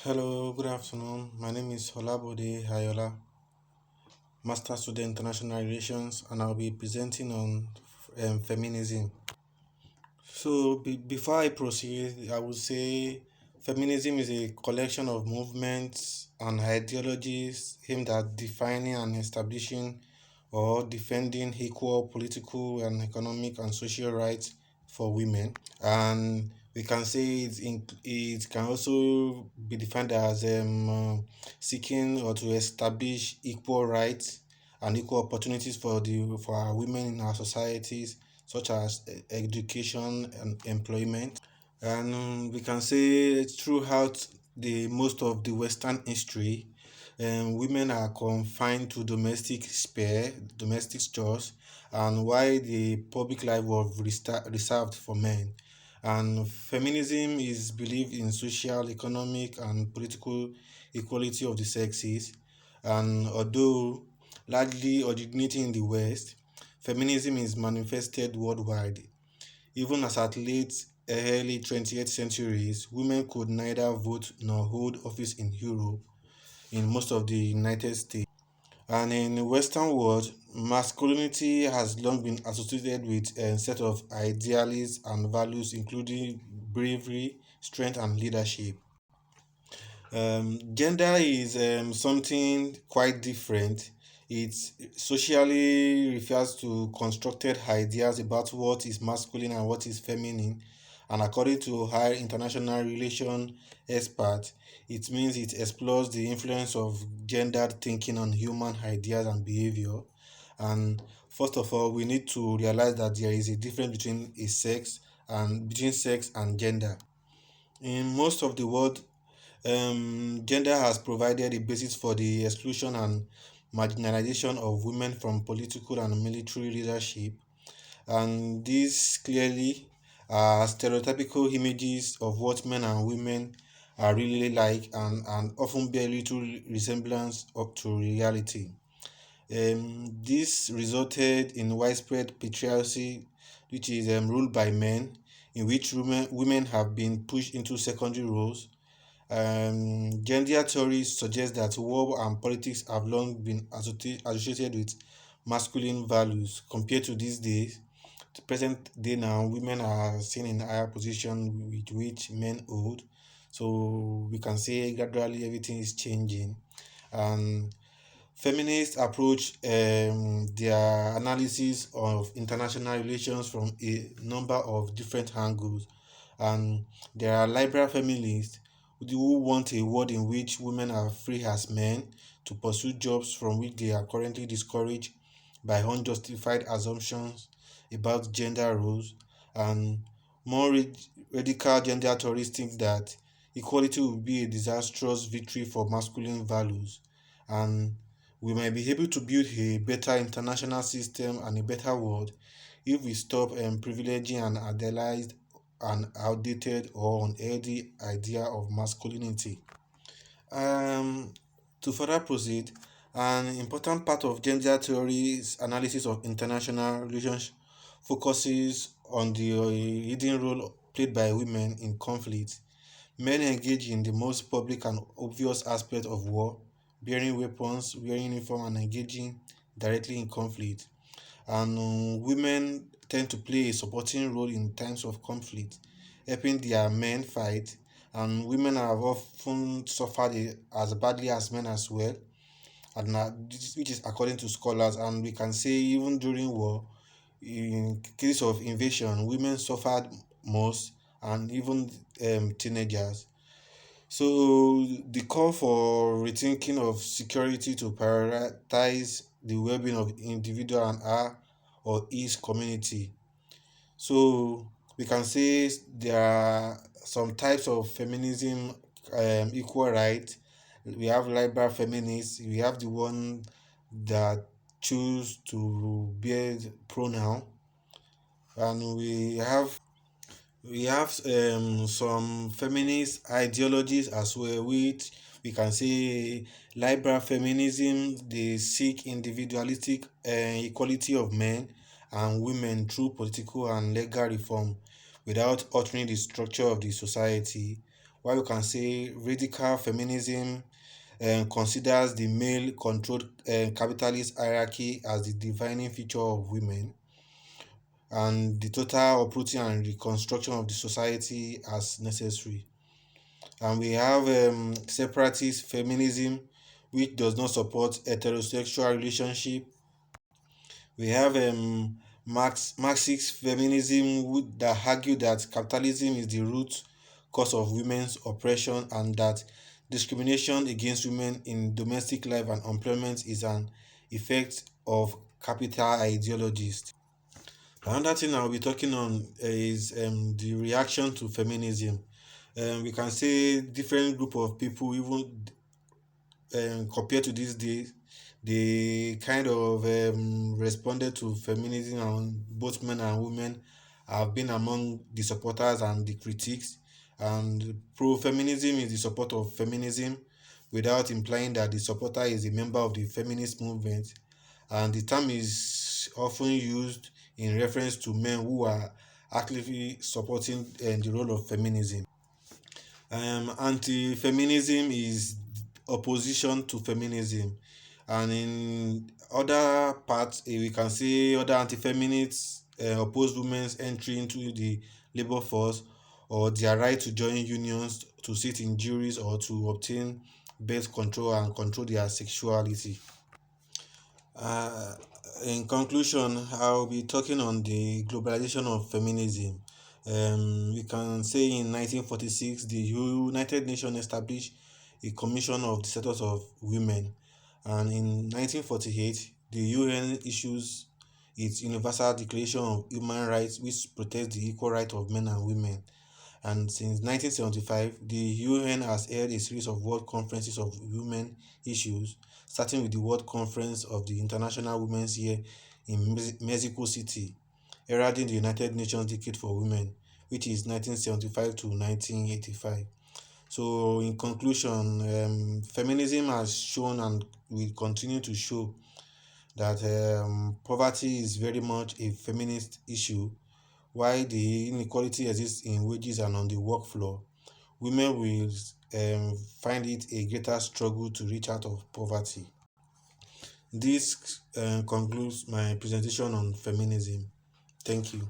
Hello, good afternoon. My name is Holabode Hayola, Master Student International Relations, and I'll be presenting on feminism. Before I proceed, I would say feminism is a collection of movements and ideologies aimed at defining and establishing or defending equal political and economic and social rights for women. And we can say it can also be defined as seeking or to establish equal rights and equal opportunities for our women in our societies, such as education and employment. And we can say throughout the most of the Western history, women are confined to domestic chores, and while the public life was reserved for men. And feminism is believed in social, economic, and political equality of the sexes. And although largely originating in the West, feminism is manifested worldwide. Even as at late early 20th centuries, women could neither vote nor hold office in Europe, in most of the United States. And in the Western world, masculinity has long been associated with a set of ideals and values, including bravery, strength, and leadership. Gender is something quite different. It socially refers to constructed ideas about what is masculine and what is feminine. And according to high international relation experts, it means it explores the influence of gendered thinking on human ideas and behavior. And first of all, we need to realize that there is a difference between sex and gender. In most of the world, gender has provided a basis for the exclusion and marginalization of women from political and military leadership, and these clearly are stereotypical images of what men and women are really like, and often bear little resemblance up to reality. This resulted in widespread patriarchy, which is ruled by men, in which women have been pushed into secondary roles. Gender theories suggest that war and politics have long been associated with masculine values. Compared to these days, the present day now, women are seen in higher position with which men hold. So we can say gradually everything is changing. And feminists approach their analysis of international relations from a number of different angles, and there are liberal feminists who want a world in which women are free as men to pursue jobs from which they are currently discouraged by unjustified assumptions about gender roles, and more radical gender theorists think that equality will be a disastrous victory for masculine values, and we might be able to build a better international system and a better world if we stop privileging an idealized and outdated or unhealthy idea of masculinity. Um, to further proceed, an important part of gender theory's analysis of international relations focuses on the hidden role played by women in conflict. Men engage in the most public and obvious aspect of war, bearing weapons, wearing uniform, and engaging directly in conflict. And women tend to play a supporting role in times of conflict, helping their men fight. And women have often suffered as badly as men as well, and which is according to scholars. And we can say even during war, in case of invasion, women suffered most, and even teenagers. So the call for rethinking of security to prioritize the well-being of individual and her or his community. So we can say there are some types of feminism, equal rights. We have liberal feminists. We have the one that choose to bear pronoun, and we have some feminist ideologies as well, which we can say liberal feminism. They seek individualistic equality of men and women through political and legal reform without altering the structure of the society, while you can say radical feminism considers the male controlled capitalist hierarchy as the defining feature of women and the total uprooting and reconstruction of the society as necessary. And we have separatist feminism, which does not support heterosexual relationship. We have Marxist feminism that argue that capitalism is the root cause of women's oppression and that discrimination against women in domestic life and employment is an effect of capital ideologies. Another thing I'll be talking on is the reaction to feminism. We can say different group of people, even compared to these days, they kind of responded to feminism, and both men and women have been among the supporters and the critics. And pro-feminism is the support of feminism without implying that the supporter is a member of the feminist movement. And the term is often used in reference to men who are actively supporting the role of feminism. Anti-feminism is opposition to feminism, and in other parts, we can say other anti-feminists oppose women's entry into the labor force or their right to join unions, to sit in juries, or to obtain birth control and control their sexuality. Uh, in conclusion, I'll be talking on the globalization of feminism. We can say in 1946, the United Nations established a Commission of the Status of Women, and in 1948, the UN issues its Universal Declaration of Human Rights, which protects the equal right of men and women. And since 1975, the UN has held a series of World Conferences of Women issues, starting with the World Conference of the International Women's Year in Mexico City, heralding the United Nations Decade for Women, which is 1975 to 1985. So, in conclusion, feminism has shown and will continue to show that poverty is very much a feminist issue, while the inequality exists in wages and on the work floor. Women will find it a greater struggle to reach out of poverty. This concludes my presentation on feminism. Thank you.